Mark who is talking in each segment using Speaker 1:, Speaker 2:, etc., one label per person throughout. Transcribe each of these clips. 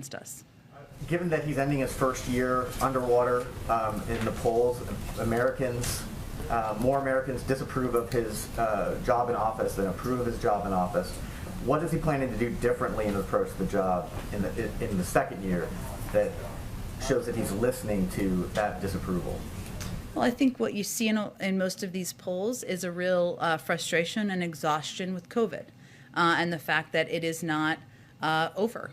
Speaker 1: against us.
Speaker 2: Given that he's ending his first year underwater in the polls, more Americans disapprove of his job in office than approve of his job in office. What is he planning to do differently in his approach to the job in the second year that shows that he's listening to that disapproval?
Speaker 1: Well, I think what you see in most of these polls is a real frustration and exhaustion with COVID, and the fact that it is not over.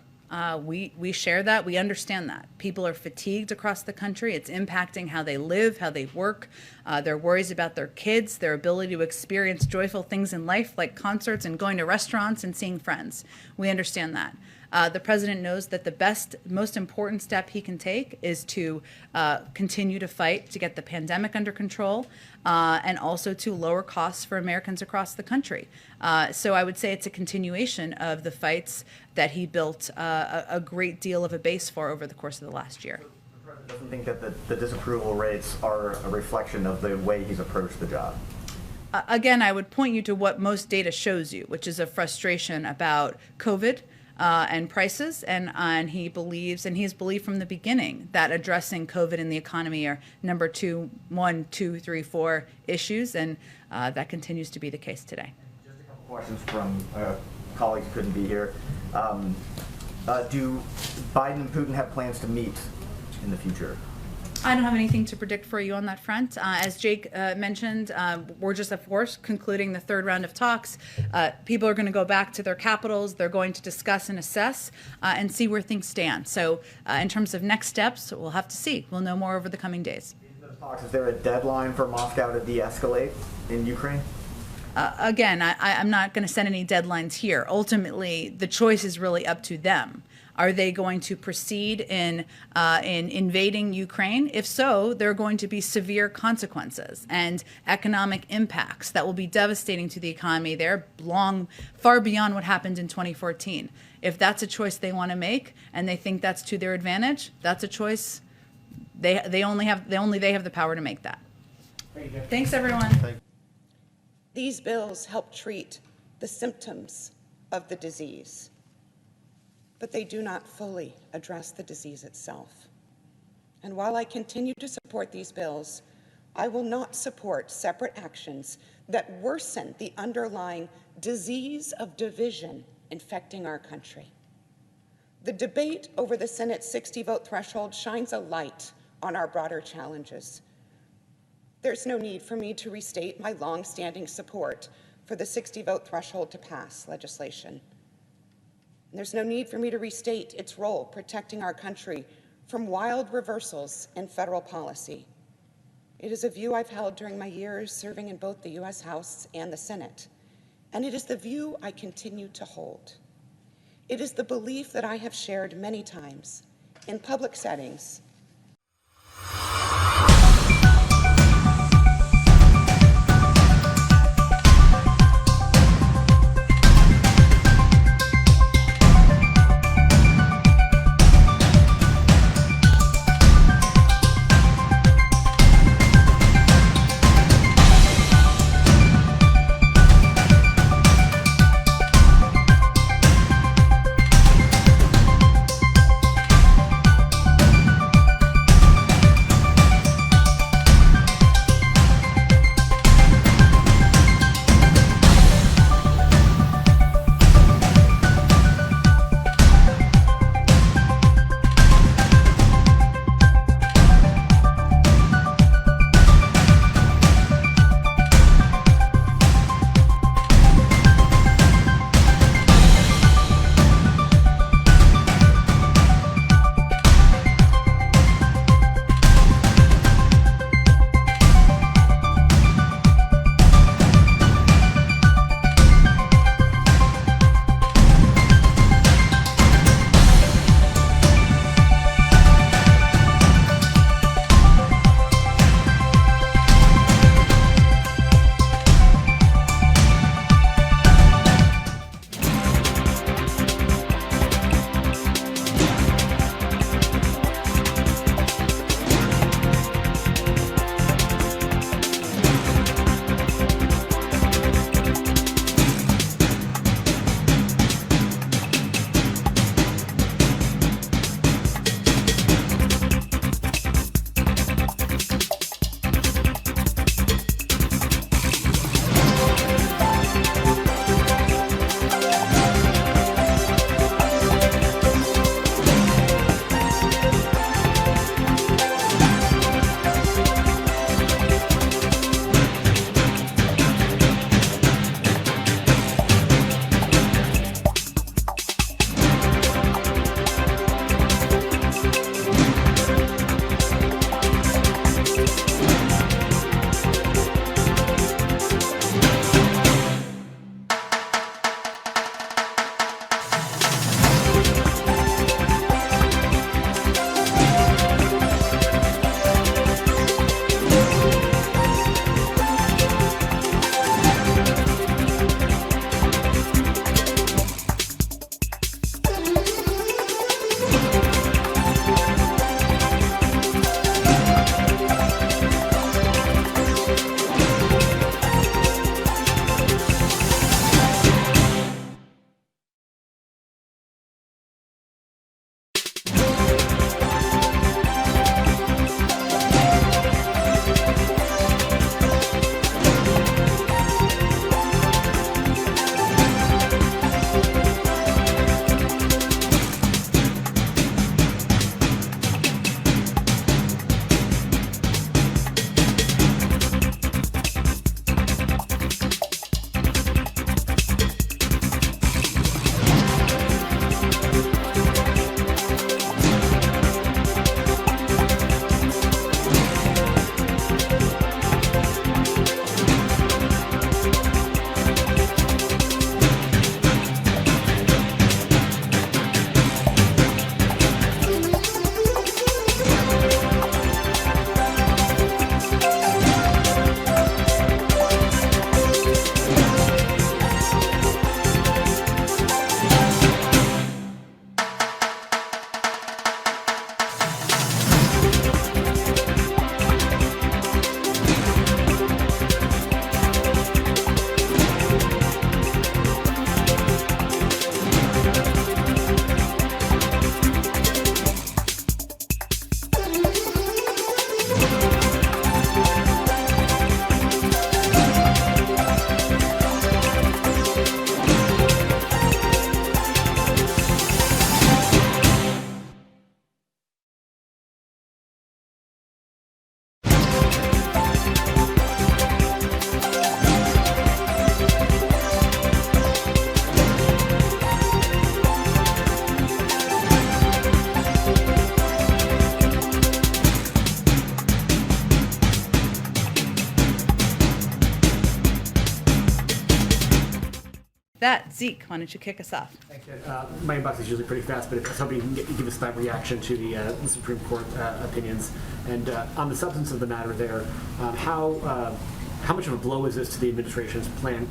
Speaker 1: We share that. We understand that. People are fatigued across the country. It's impacting how they live, how they work. Their worries about their kids, their ability to experience joyful things in life like concerts and going to restaurants and seeing friends. We understand that. The president knows that the most important step he can take is to continue to fight to get the pandemic under control and also to lower costs for Americans across the country. So I would say it's a continuation of the fights that he built a great deal of a base for over the course of the last year.
Speaker 2: The president doesn't think that the disapproval rates are a reflection of the way he's approached the job.
Speaker 1: Again, I would point you to what most data shows you, which is a frustration about COVID. And prices, and he believes, and he has believed from the beginning, that addressing COVID and the economy are number 1, 2, 3, 4 issues, and that continues to be the case today.
Speaker 2: Just a couple questions from colleagues who couldn't be here. Do Biden and Putin have plans to meet in the future?
Speaker 1: I don't have anything to predict for you on that front. As Jake mentioned, we're just, of course, concluding the third round of talks. People are going to go back to their capitals. They're going to discuss and assess and see where things stand. So in terms of next steps, we'll have to see. We'll know more over the coming days.
Speaker 2: In those talks, is there a deadline for Moscow to de-escalate in Ukraine?
Speaker 1: Again, I'm not going to set any deadlines here. Ultimately, the choice is really up to them. Are they going to proceed in invading Ukraine? If so, there are going to be severe consequences and economic impacts that will be devastating to the economy. They're far beyond what happened in 2014. If that's a choice they want to make and they think that's to their advantage, that's a choice. They only have the power to make that. Thanks, everyone.
Speaker 3: These bills help treat the symptoms of the disease, but they do not fully address the disease itself. And while I continue to support these bills, I will not support separate actions that worsen the underlying disease of division infecting our country. The debate over the Senate's 60-vote threshold shines a light on our broader challenges. There's no need for me to restate my long-standing support for the 60-vote threshold to pass legislation. There's no need for me to restate its role protecting our country from wild reversals in federal policy. It is a view I've held during my years serving in both the U.S. House and the Senate, and it is the view I continue to hold. It is the belief that I have shared many times in public settings
Speaker 1: that, Zeke, why don't you kick us off?
Speaker 4: Thanks, my inbox is usually pretty fast, but if somebody can give us that reaction to the Supreme Court opinions. And on the substance of the matter there, how much of a blow is this to the administration's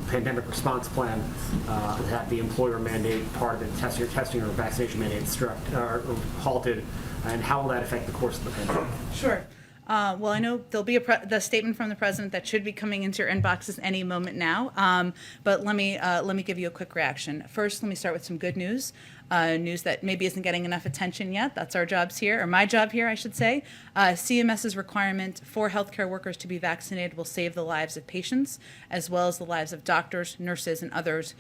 Speaker 4: pandemic response plan that the employer mandate part of the testing or vaccination mandate struck or halted, and how will that affect the course of the pandemic?
Speaker 1: Sure. Well, I know there'll be the statement from the president that should be coming into your inboxes any moment now. But let me give you a quick reaction. First, let me start with some good news. News that maybe isn't getting enough attention yet. That's our jobs here, or my job here, I should say. CMS's requirement for healthcare workers to be vaccinated will save the lives of patients, as well as the lives of doctors, nurses, and others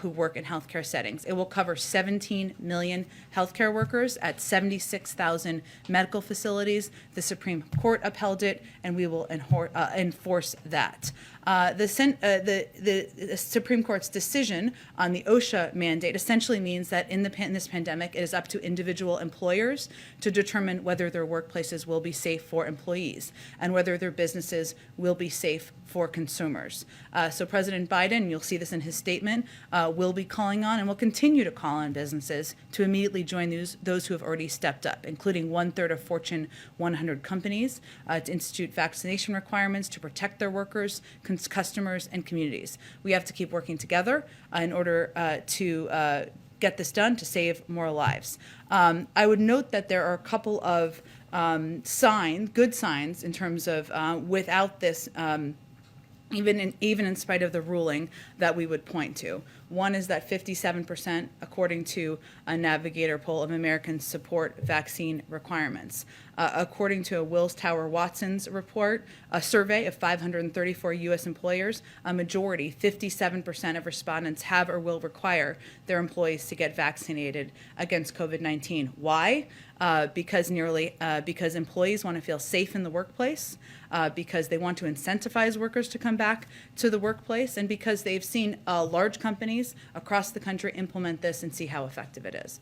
Speaker 1: who work in healthcare settings. It will cover 17 million healthcare workers at 76,000 medical facilities. The Supreme Court upheld it, and we will enforce that. The Supreme Court's decision on the OSHA mandate essentially means that in this pandemic, it is up to individual employers to determine whether their workplaces will be safe for employees and whether their businesses will be safe for consumers. So President Biden, you'll see this in his statement, will be calling on and will continue to call on businesses to immediately join those who have already stepped up, including 1/3 of Fortune 100 companies, to institute vaccination requirements to protect their workers, customers, and communities. We have to keep working together in order to get this done to save more lives. I would note that there are a couple of good signs in terms of without this, even in spite of the ruling, that we would point to. One is that 57%, according to a Navigator poll, of Americans support vaccine requirements. According to a Wills Tower Watson's report, a survey of 534 U.S. employers, a majority, 57% of respondents have or will require their employees to get vaccinated against COVID-19. Why? Because employees want to feel safe in the workplace, because they want to incentivize workers to come back to the workplace, and because they've seen large companies across the country implement this and see how effective it is.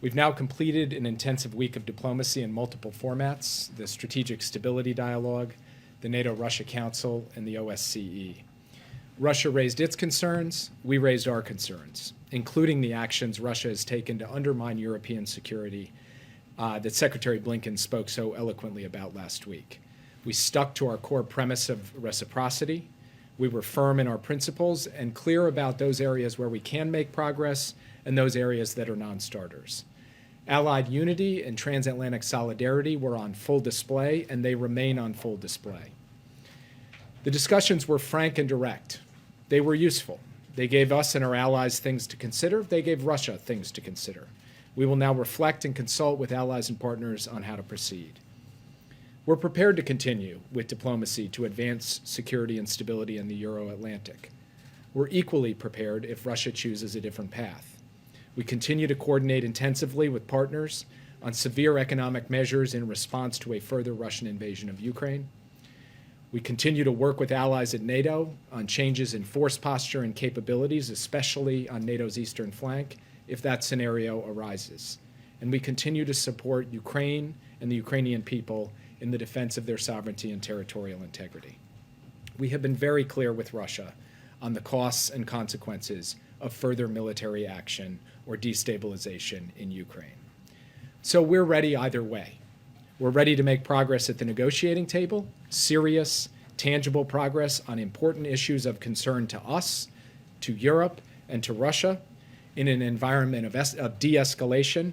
Speaker 5: We've now completed an intensive week of diplomacy in multiple formats: the Strategic Stability Dialogue, the NATO-Russia Council, and the OSCE. Russia raised its concerns, we raised our concerns, including the actions Russia has taken to undermine European security that Secretary Blinken spoke so eloquently about last week. We stuck to our core premise of reciprocity. We were firm in our principles and clear about those areas where we can make progress and those areas that are non-starters. Allied unity and transatlantic solidarity were on full display, and they remain on full display. The discussions were frank and direct. They were useful. They gave us and our allies things to consider. They gave Russia things to consider. We will now reflect and consult with allies and partners on how to proceed. We're prepared to continue with diplomacy to advance security and stability in the Euro-Atlantic. We're equally prepared if Russia chooses a different path. We continue to coordinate intensively with partners on severe economic measures in response to a further Russian invasion of Ukraine. We continue to work with allies at NATO on changes in force posture and capabilities, especially on NATO's eastern flank, if that scenario arises. And we continue to support Ukraine and the Ukrainian people in the defense of their sovereignty and territorial integrity. We have been very clear with Russia on the costs and consequences of further military action or destabilization in Ukraine. So we're ready either way. We're ready to make progress at the negotiating table, serious, tangible progress on important issues of concern to us, to Europe, and to Russia in an environment of de-escalation,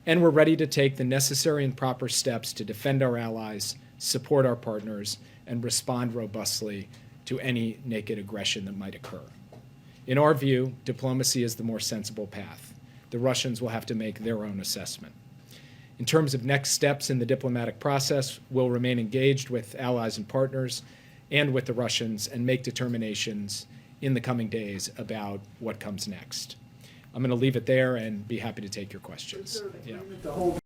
Speaker 5: and we're ready to take the necessary and proper steps to defend our allies, support our partners, and respond robustly to any naked aggression that might occur. In our view, diplomacy is the more sensible path. The Russians will have to make their own assessment. In terms of next steps in the diplomatic process, we'll remain engaged with allies and partners and with the Russians and make determinations in the coming days about what comes next. I'm going to leave it there and be happy to take your questions.
Speaker 6: Is there an agreement to hold